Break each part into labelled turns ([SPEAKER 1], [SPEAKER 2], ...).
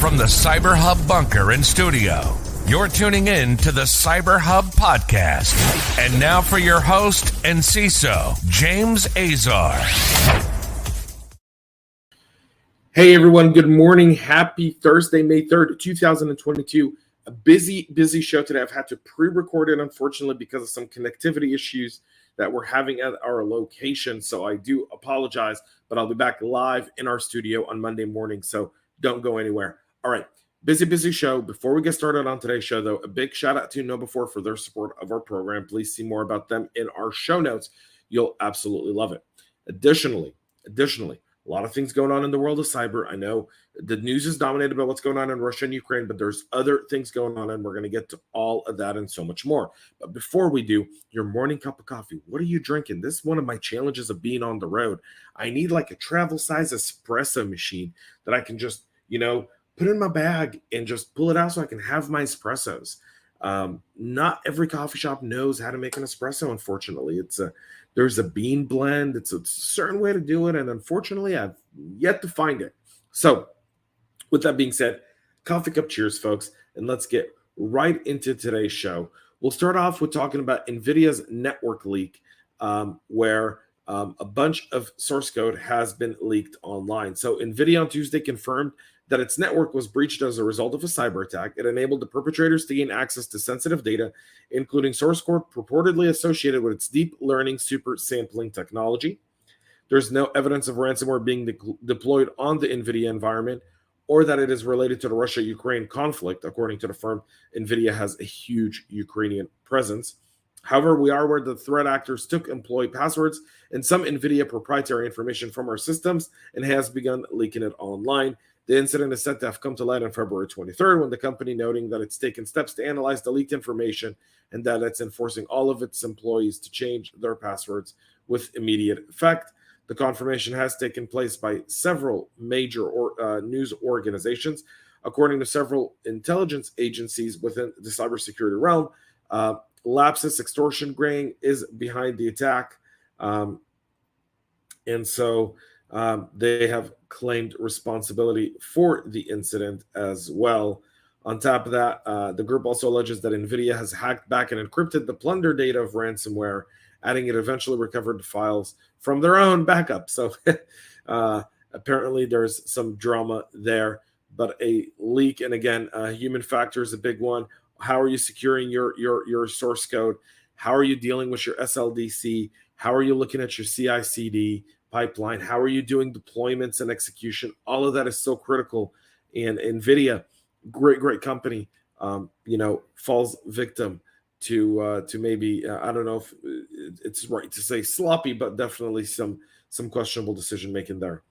[SPEAKER 1] From the CyberHub bunker and studio, you're tuning in to the CyberHub Podcast. And now for your host and CISO, James Azar.
[SPEAKER 2] Hey everyone, good morning. Happy Thursday, May 3rd, 2022. A busy show today. I've had to pre-record it, unfortunately, because of some connectivity issues that we're having at our location. So I do apologize, but I'll be back live in our studio on Monday morning. So don't go anywhere. All right, busy show. Before we get started on today's show, though, a big shout out to Know4 for their support of our program. Please see more about them in our show notes. You'll absolutely love it. Additionally, a lot of things going on in the world of cyber. I know the news is dominated by what's going on in Russia and Ukraine, but there's other things going on, and we're going to get to all of that and so much more. But before we do, your morning cup of coffee, what are you drinking? This is one of my challenges of being on the road. I need like a travel size espresso machine that I can just, put in my bag and just pull it out so I can have my espressos. Not every coffee shop knows how to make an espresso, unfortunately. There's a bean blend. It's a certain way to do it, and unfortunately, I've yet to find it. So, with that being said, coffee cup cheers, folks, and let's get right into today's show. We'll start off with talking about Nvidia's network leak, where a bunch of source code has been leaked online. So, Nvidia on Tuesday confirmed that its network was breached as a result of a cyber attack. It enabled the perpetrators to gain access to sensitive data, including source code purportedly associated with its deep learning super sampling technology. There's no evidence of ransomware being deployed on the NVIDIA environment or that it is related to the Russia-Ukraine conflict. According to the firm, NVIDIA has a huge Ukrainian presence. However, we are aware that threat actors took employee passwords and some NVIDIA proprietary information from our systems and has begun leaking it online. The incident is said to have come to light on February 23rd when the company noting that it's taken steps to analyze the leaked information and that it's enforcing all of its employees to change their passwords with immediate effect. The confirmation has taken place by several major news organizations. According to several intelligence agencies within the cybersecurity realm, Lapsus Extortion Gang is behind the attack. They have claimed responsibility for the incident as well. On top of that, the group also alleges that NVIDIA has hacked back and encrypted the plunder data of ransomware, adding it eventually recovered files from their own backup. So apparently there's some drama there, but a leak, and again, human factor is a big one. How are you securing your source code? How are you dealing with your SLDC? How are you looking at your CI/CD pipeline? How are you doing deployments and execution? All of that is so critical. And NVIDIA, great company, falls victim to maybe, I don't know if it's right to say sloppy, but definitely some questionable decision making there.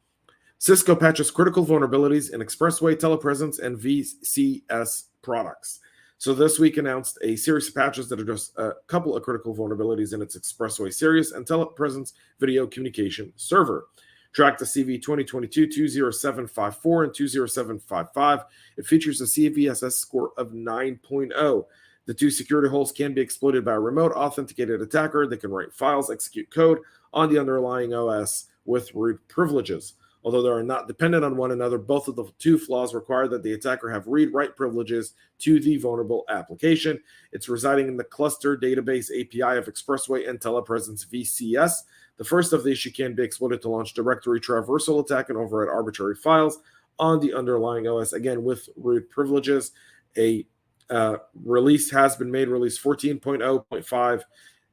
[SPEAKER 2] Cisco patches critical vulnerabilities in Expressway, TelePresence, and VCS products. So this week announced a series of patches that address a couple of critical vulnerabilities in its Expressway series and TelePresence video communication server. Track the CV 2022-20754 and 20755. It features a CVSS score of 9.0. The two security holes can be exploited by a remote authenticated attacker that can write files, execute code on the underlying OS with root privileges. Although they are not dependent on one another, both of the two flaws require that the attacker have read-write privileges to the vulnerable application. It's residing in the cluster database API of Expressway and TelePresence VCS. The first of the issue can be exploited to launch directory traversal attack and overwrite arbitrary files on the underlying OS, again with root privileges. A release has been made. Release 14.0.5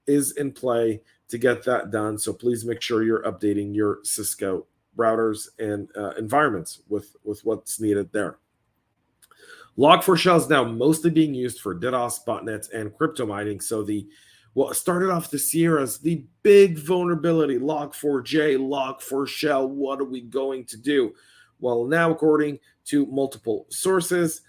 [SPEAKER 2] is in play to get that done. So please make sure you're updating your Cisco routers and environments with what's needed there. Log4Shell is now mostly being used for DDoS, botnets, and crypto mining. So what started off this year as the big vulnerability, Log4j, Log4Shell, what are we going to do? Well, now, according to multiple sources,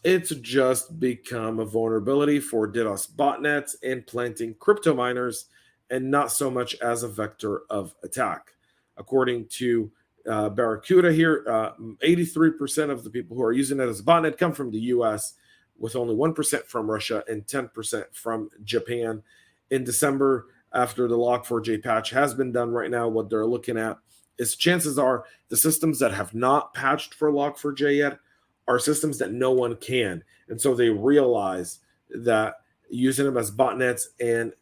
[SPEAKER 2] it's just become a vulnerability for DDoS botnets and planting crypto miners, and not so much as a vector of attack. According to Barracuda here, 83% of the people who are using it as a botnet come from the US, with only 1% from Russia and 10% from Japan. In December, after the Log4j patch has been done right now, what they're looking at is chances are the systems that have not patched for Log4j yet are systems that no one can. And so they realize that using them as botnets and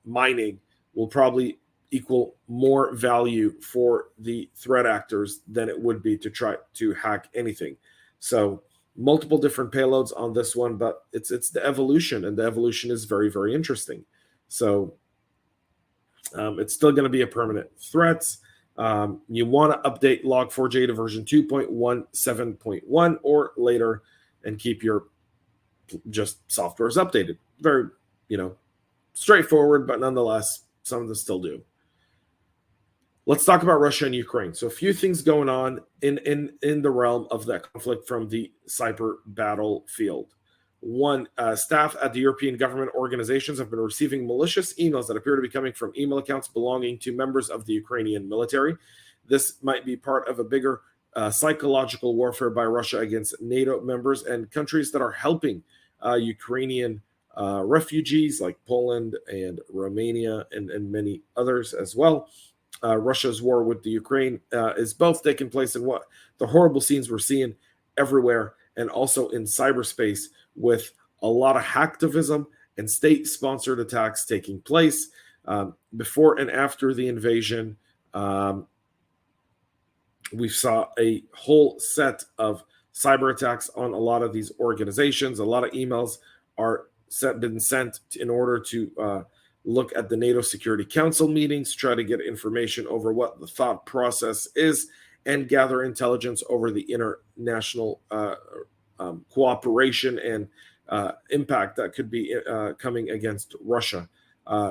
[SPEAKER 2] mining will probably equal more value for the threat actors than it would be to try to hack anything. So multiple different payloads on this one, but it's the evolution, and the evolution is very, very interesting. So it's still going to be a permanent threat. You want to update Log4j to version 2.17.1 or later and keep your just softwares updated. Very, straightforward, but nonetheless, some of them still do. Let's talk about Russia and Ukraine. So a few things going on in the realm of that conflict from the cyber battlefield. One, staff at the European government organizations have been receiving malicious emails that appear to be coming from email accounts belonging to members of the Ukrainian military. This might be part of a bigger psychological warfare by Russia against NATO members and countries that are helping Ukrainian refugees like Poland and Romania and many others as well. Russia's war with the Ukraine is both taking place in what the horrible scenes we're seeing everywhere, and also in cyberspace with a lot of hacktivism and state-sponsored attacks taking place. Before and after the invasion, we saw a whole set of cyber attacks on a lot of these organizations. A lot of emails are been sent in order to look at the NATO Security Council meetings, try to get information over what the thought process is, and gather intelligence over the international cooperation and impact that could be coming against Russia.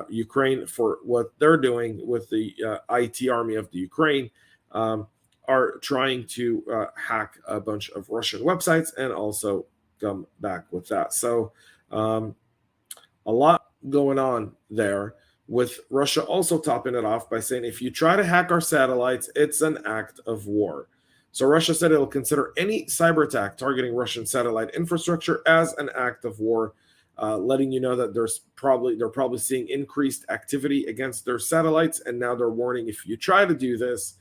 [SPEAKER 2] Ukraine, for what they're doing with the IT army of the Ukraine, are trying to hack a bunch of Russian websites and also come back with that. So a lot going on there, with Russia also topping it off by saying, if you try to hack our satellites, it's an act of war. So Russia said it'll consider any cyber attack targeting Russian satellite infrastructure as an act of war, letting you know that they're probably seeing increased activity against their satellites, and now they're warning, if you try to do this,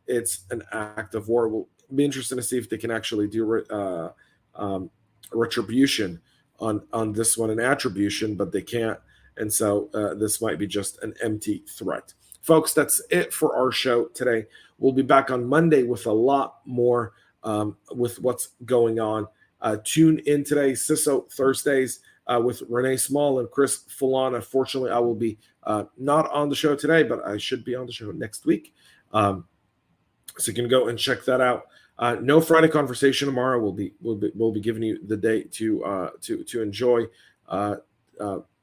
[SPEAKER 2] it's an act of war. We'll be interested to see if they can actually do retribution on this one, an attribution, but they can't. And so this might be just an empty threat. Folks, that's it for our show today. We'll be back on Monday with a lot more with what's going on. Tune in today, CISO Thursdays, with Renee Small and Chris Fulan. Unfortunately, I will be not on the show today, but I should be on the show next week. So you can go and check that out. No Friday conversation tomorrow. We'll be giving you the day to enjoy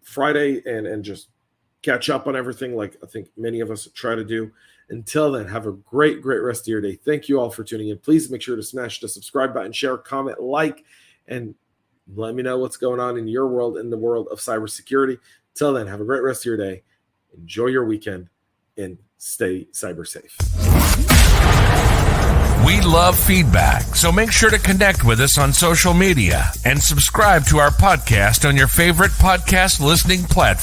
[SPEAKER 2] Friday and just catch up on everything, like I think many of us try to do. Until then, have a great rest of your day. Thank you all for tuning in. Please make sure to smash the subscribe button, share, comment, like, and let me know what's going on in your world, in the world of cybersecurity. Till then, have a great rest of your day. Enjoy your weekend and stay cyber safe.
[SPEAKER 1] We love feedback, so make sure to connect with us on social media and subscribe to our podcast on your favorite podcast listening platform.